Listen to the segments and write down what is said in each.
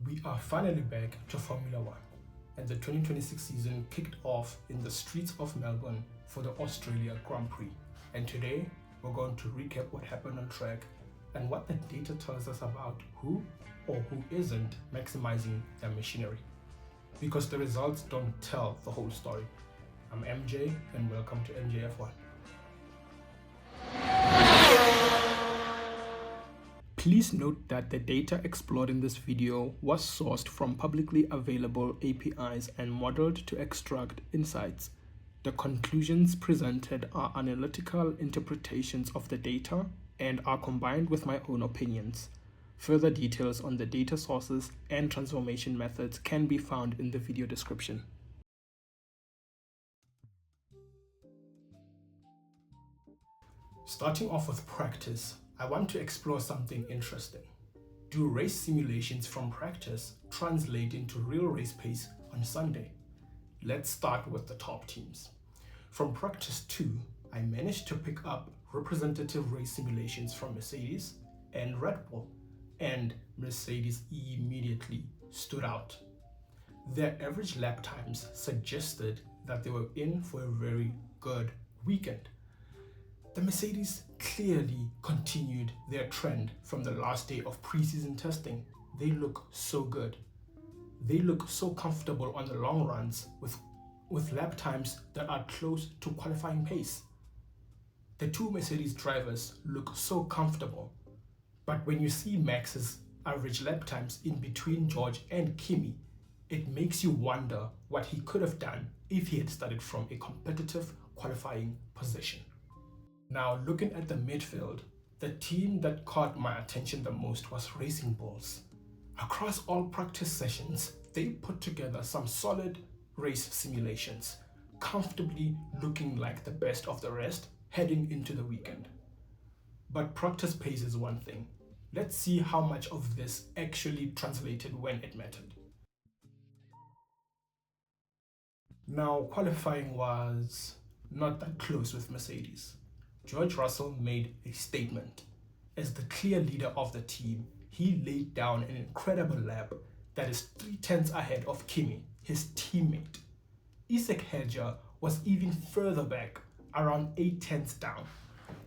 We are finally back to Formula One, and the 2026 season kicked off in the streets of Melbourne for the Australian Grand Prix. And today, we're going to recap what happened on track and what the data tells us about who or who isn't maximizing their machinery. Because the results don't tell the whole story. I'm MJ, and welcome to MJF1. Please note that the data explored in this video was sourced from publicly available APIs and modeled to extract insights. The conclusions presented are analytical interpretations of the data and are combined with my own opinions. Further details on the data sources and transformation methods can be found in the video description. Starting off with practice, I want to explore something interesting. Do race simulations from practice translate into real race pace on Sunday? Let's start with the top teams. From practice 2, I managed to pick up representative race simulations from Mercedes and Red Bull, and Mercedes immediately stood out. Their average lap times suggested that they were in for a very good weekend. The Mercedes clearly continued their trend from the last day of preseason testing. They look so good. They look so comfortable on the long runs with lap times that are close to qualifying pace. The two Mercedes drivers look so comfortable, but when you see Max's average lap times in between George and Kimi, it makes you wonder what he could have done if he had started from a competitive qualifying position. Now, looking at the midfield, the team that caught my attention the most was Racing Bulls. Across all practice sessions, they put together some solid race simulations, comfortably looking like the best of the rest heading into the weekend. But practice pace is one thing. Let's see how much of this actually translated when it mattered. Now, qualifying was not that close with Mercedes. George Russell made a statement. As the clear leader of the team, he laid down an incredible lap that is 3/10 ahead of Kimi, his teammate. Isaac Hedger was even further back, around 8/10 down.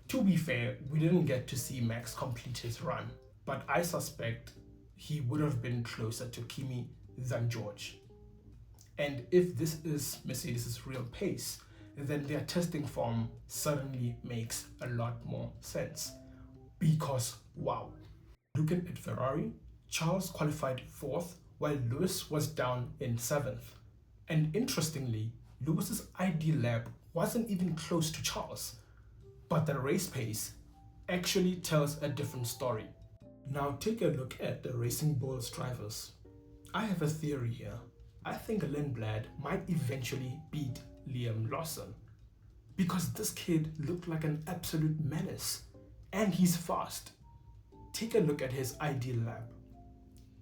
To be fair, we didn't get to see Max complete his run, but I suspect he would have been closer to Kimi than George. And if this is Mercedes' real pace, then their testing form suddenly makes a lot more sense. Because wow, looking at Ferrari, Charles qualified 4th while Lewis was down in 7th. And interestingly, Lewis's ideal lap wasn't even close to Charles, but the race pace actually tells a different story. Now take a look at the Racing Bulls drivers. I have a theory here. I think Lindblad might eventually beat Liam Lawson, because this kid looked like an absolute menace, and he's fast. Take a look at his ideal lap.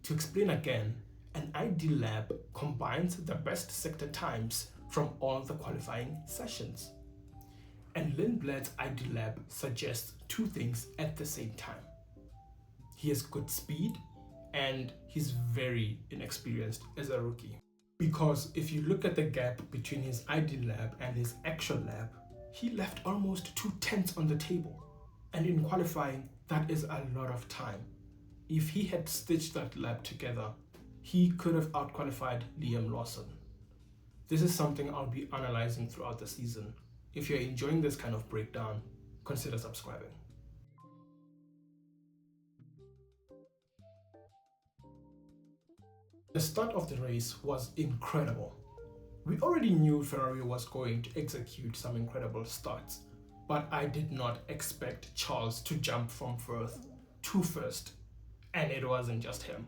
To explain again, an ideal lap combines the best sector times from all the qualifying sessions. And Lindblad's ideal lap suggests two things at the same time. He has good speed, and he's very inexperienced as a rookie. Because if you look at the gap between his ideal lap and his actual lap, he left almost 2/10 on the table. And in qualifying, that is a lot of time. If he had stitched that lap together, he could have outqualified Liam Lawson. This is something I'll be analyzing throughout the season. If you're enjoying this kind of breakdown, consider subscribing. The start of the race was incredible. We already knew Ferrari was going to execute some incredible starts, but I did not expect Charles to jump from 4th to 1st, and it wasn't just him.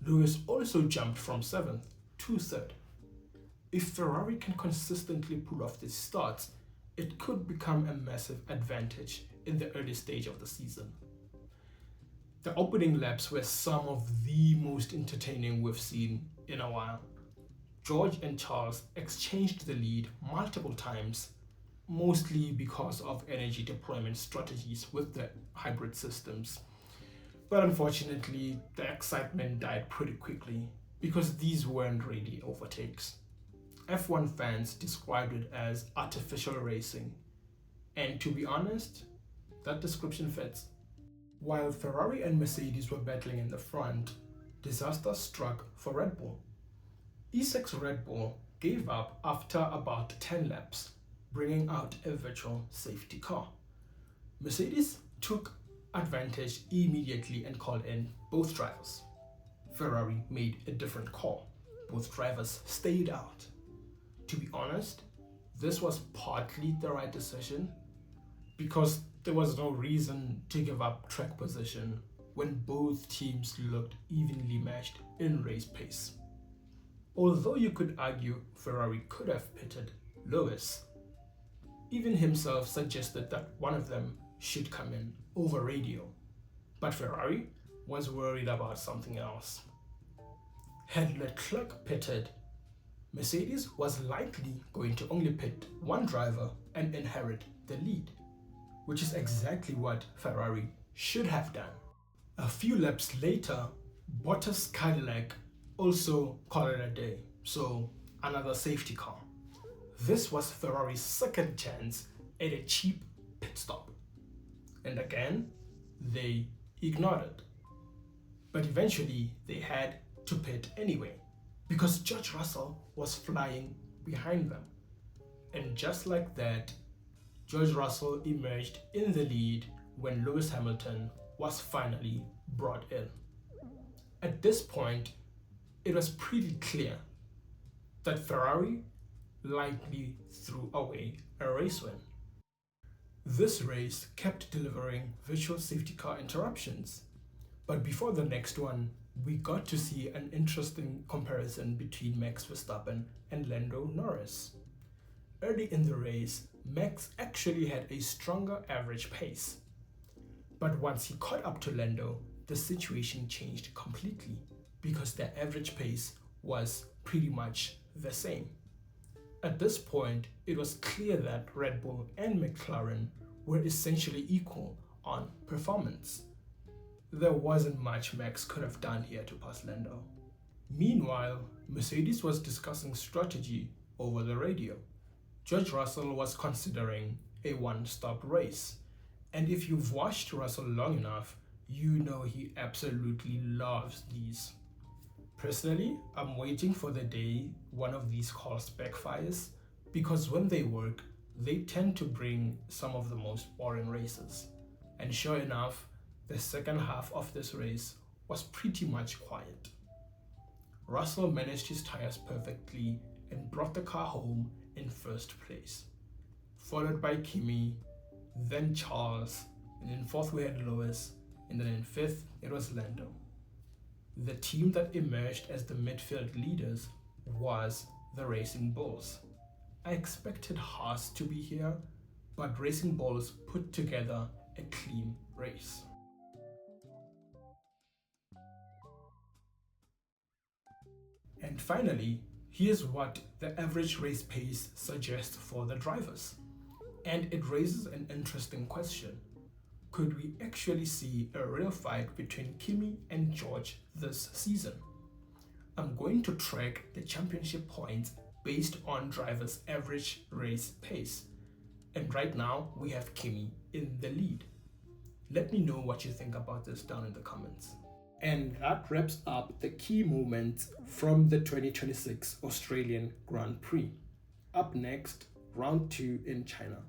Lewis also jumped from 7th to 3rd. If Ferrari can consistently pull off these starts, it could become a massive advantage in the early stage of the season. The opening laps were some of the most entertaining we've seen in a while. George and Charles exchanged the lead multiple times, mostly because of energy deployment strategies with the hybrid systems. But unfortunately, the excitement died pretty quickly because these weren't really overtakes. F1 fans described it as artificial racing, and to be honest, that description fits. While Ferrari and Mercedes were battling in the front, disaster struck for Red Bull. E6 Red Bull gave up after about 10 laps, bringing out a virtual safety car. Mercedes took advantage immediately and called in both drivers. Ferrari made a different call. Both drivers stayed out. To be honest, this was partly the right decision because there was no reason to give up track position when both teams looked evenly matched in race pace. Although you could argue Ferrari could have pitted Lewis, even himself suggested that one of them should come in over radio, but Ferrari was worried about something else. Had Leclerc pitted, Mercedes was likely going to only pit one driver and inherit the lead, which is exactly what Ferrari should have done. A few laps later, Bottas' Cadillac also called it a day, so another safety car. This was Ferrari's second chance at a cheap pit stop. And again, they ignored it. But eventually, they had to pit anyway, because George Russell was flying behind them. And just like that, George Russell emerged in the lead when Lewis Hamilton was finally brought in. At this point, it was pretty clear that Ferrari likely threw away a race win. This race kept delivering virtual safety car interruptions, but before the next one, we got to see an interesting comparison between Max Verstappen and Lando Norris. Early in the race, Max actually had a stronger average pace. But once he caught up to Lando, the situation changed completely because their average pace was pretty much the same. At this point, it was clear that Red Bull and McLaren were essentially equal on performance. There wasn't much Max could have done here to pass Lando. Meanwhile, Mercedes was discussing strategy over the radio. George Russell was considering a one-stop race, and if you've watched Russell long enough, you know he absolutely loves these. Personally, I'm waiting for the day one of these calls backfires, because when they work, they tend to bring some of the most boring races. And sure enough, the second half of this race was pretty much quiet. Russell managed his tires perfectly and brought the car home in first place, followed by Kimi, then Charles, and in fourth we had Lewis, and then in fifth it was Lando. The team that emerged as the midfield leaders was the Racing Bulls. I expected Haas to be here, but Racing Bulls put together a clean race. And finally, here's what the average race pace suggests for the drivers. And it raises an interesting question. Could we actually see a real fight between Kimi and George this season? I'm going to track the championship points based on drivers' average race pace. And right now, we have Kimi in the lead. Let me know what you think about this down in the comments. And that wraps up the key moments from the 2026 Australian Grand Prix. Up next, round 2 in China.